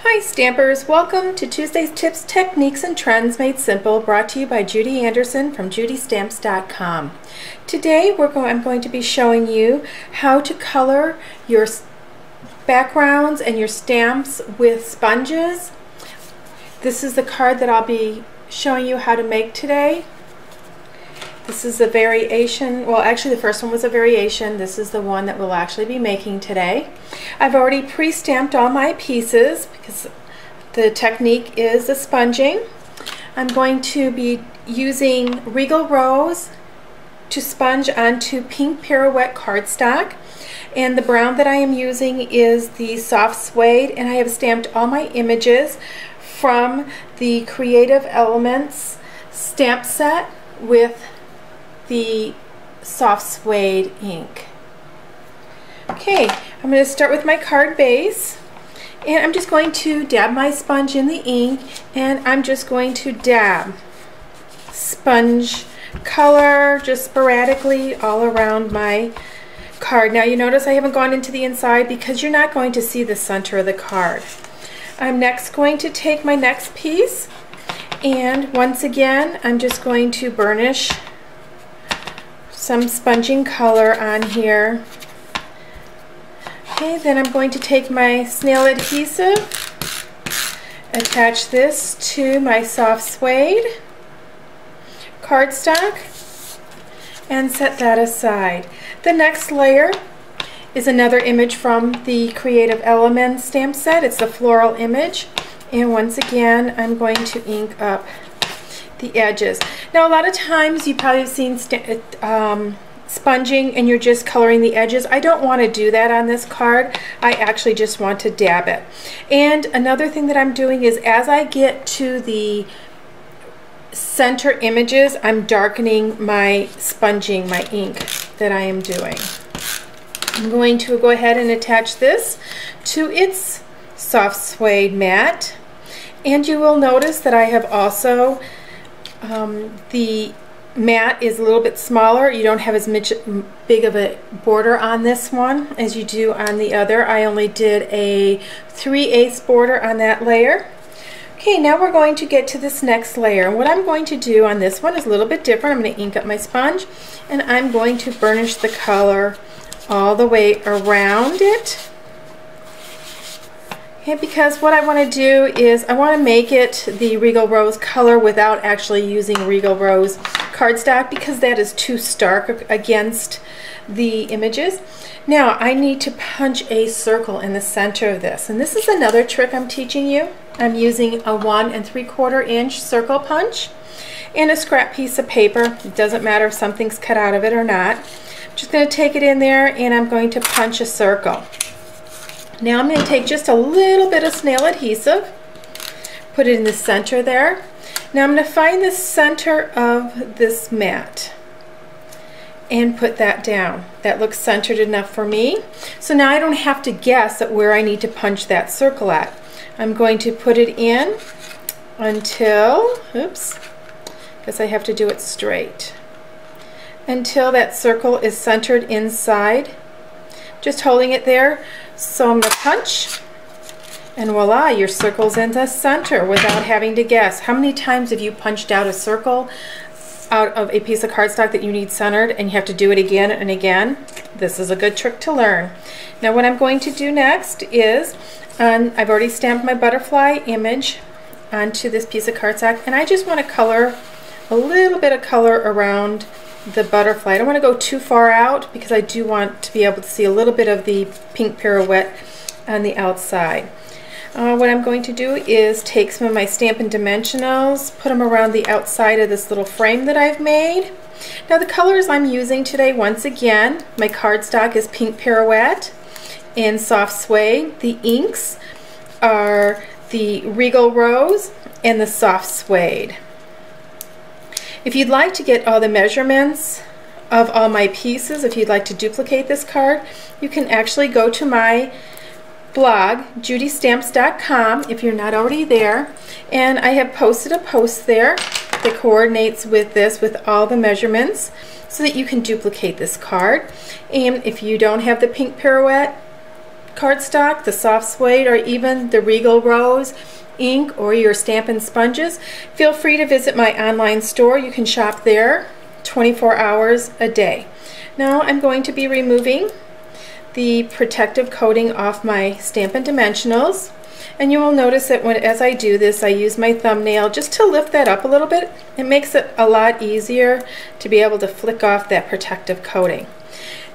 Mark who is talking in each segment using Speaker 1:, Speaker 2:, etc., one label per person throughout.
Speaker 1: Hi Stampers, welcome to Tuesday's Tips, Techniques, and Trends Made Simple, brought to you by Judy Anderson from judystamps.com. Today I'm going to be showing you how to color your backgrounds and your stamps with sponges. This is the card that I'll be showing you how to make today. This is a variation, well actually the first one was a variation. This is the one that we'll actually be making today. I've already pre-stamped all my pieces because the technique is the sponging. I'm going to be using Regal Rose to sponge onto pink pirouette cardstock, and the brown that I am using is the soft suede, and I have stamped all my images from the Creative Elements stamp set with the soft suede ink. Okay, I'm going to start with my card base, and I'm just going to dab my sponge in the ink, and I'm just going to dab sponge color just sporadically all around my card. Now you notice I haven't gone into the inside because you're not going to see the center of the card. I'm next going to take my next piece, and once again I'm just going to burnish some sponging color on here. Okay, then I'm going to take my snail adhesive, attach this to my soft suede cardstock, and set that aside. The next layer is another image from the Creative Elements stamp set. It's the floral image, and once again I'm going to ink up the edges. Now a lot of times you've probably seen sponging and you're just coloring the edges. I don't want to do that on this card. I actually just want to dab it. And another thing that I'm doing is as I get to the center images, I'm darkening my sponging, my ink that I am doing. I'm going to go ahead and attach this to its soft suede mat, and you will notice that I have also the mat is a little bit smaller. You don't have as much big of a border on this one as you do on the other. I only did a 3/8 border on that layer. Okay, now we're going to get to this next layer. And what I'm going to do on this one is a little bit different. I'm going to ink up my sponge, and I'm going to burnish the color all the way around it. Okay, because what I want to do is I want to make it the Regal Rose color without actually using Regal Rose cardstock, because that is too stark against the images. Now I need to punch a circle in the center of this, and this is another trick I'm teaching you. I'm using a 1 3/4 inch circle punch and a scrap piece of paper. It doesn't matter if something's cut out of it or not. I'm just going to take it in there and I'm going to punch a circle. Now I'm going to take just a little bit of snail adhesive, put it in the center there. Now I'm going to find the center of this mat and put that down. That looks centered enough for me. So now I don't have to guess at where I need to punch that circle at. I'm going to put it in until, oops, because I have to do it straight, until that circle is centered inside. Just holding it there. So I'm going to punch, and voila, your circle's in the center without having to guess. How many times have you punched out a circle out of a piece of cardstock that you need centered and you have to do it again and again? This is a good trick to learn. Now what I'm going to do next is, I've already stamped my butterfly image onto this piece of cardstock, and I just want to color a little bit of color around the butterfly. I don't want to go too far out because I do want to be able to see a little bit of the pink pirouette on the outside. What I'm going to do is take some of my Stampin' Dimensionals, put them around the outside of this little frame that I've made. Now the colors I'm using today, once again, my cardstock is pink pirouette and soft suede. The inks are the Regal Rose and the soft suede. If you'd like to get all the measurements of all my pieces, if you'd like to duplicate this card, you can actually go to my blog, judystamps.com, if you're not already there, and I have posted a post there that coordinates with this with all the measurements so that you can duplicate this card. And if you don't have the pink pirouette, cardstock, the soft suede, or even the Regal Rose ink or your Stampin' Sponges, feel free to visit my online store. You can shop there 24 hours a day. Now I'm going to be removing the protective coating off my Stampin' Dimensionals, and you will notice that as I do this, I use my thumbnail just to lift that up a little bit. It makes it a lot easier to be able to flick off that protective coating.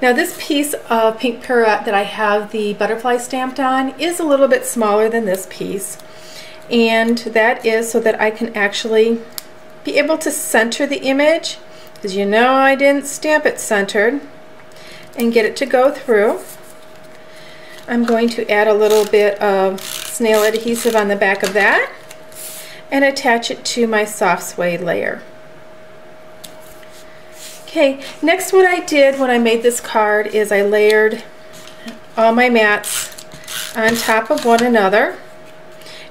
Speaker 1: Now this piece of pink Pirouette that I have the butterfly stamped on is a little bit smaller than this piece, and that is so that I can actually be able to center the image, because you know I didn't stamp it centered, and get it to go through. I'm going to add a little bit of snail adhesive on the back of that and attach it to my soft suede layer. Okay, next what I did when I made this card is I layered all my mats on top of one another,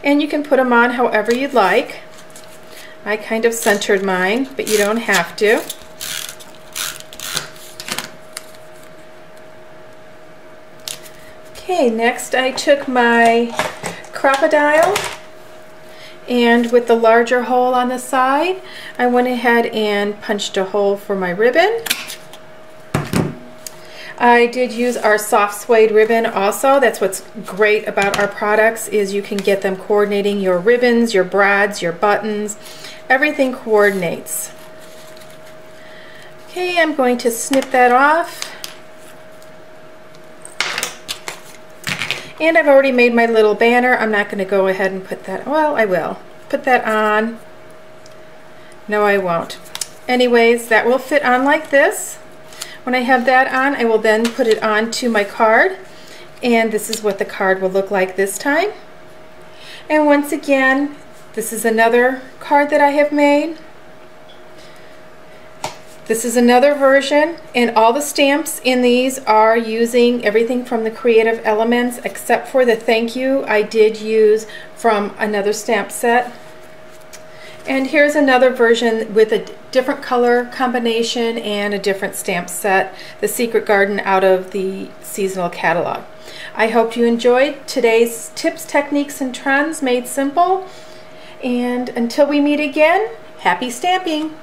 Speaker 1: and you can put them on however you'd like. I kind of centered mine, but you don't have to. Okay, next I took my crocodile, and with the larger hole on the side, I went ahead and punched a hole for my ribbon. I did use our soft suede ribbon also. That's what's great about our products, is you can get them coordinating your ribbons, your brads, your buttons. Everything coordinates. Okay, I'm going to snip that off. And I've already made my little banner. I'm not going to go ahead and put that, well, I will. Put that on. No, I won't. Anyways, that will fit on like this. When I have that on, I will then put it onto my card. And this is what the card will look like this time. And once again, this is another card that I have made. This is another version, and all the stamps in these are using everything from the Creative Elements, except for the thank you I did use from another stamp set. And here's another version with a different color combination and a different stamp set, the Secret Garden out of the seasonal catalog. I hope you enjoyed today's tips, techniques, and trends made simple. And until we meet again, happy stamping!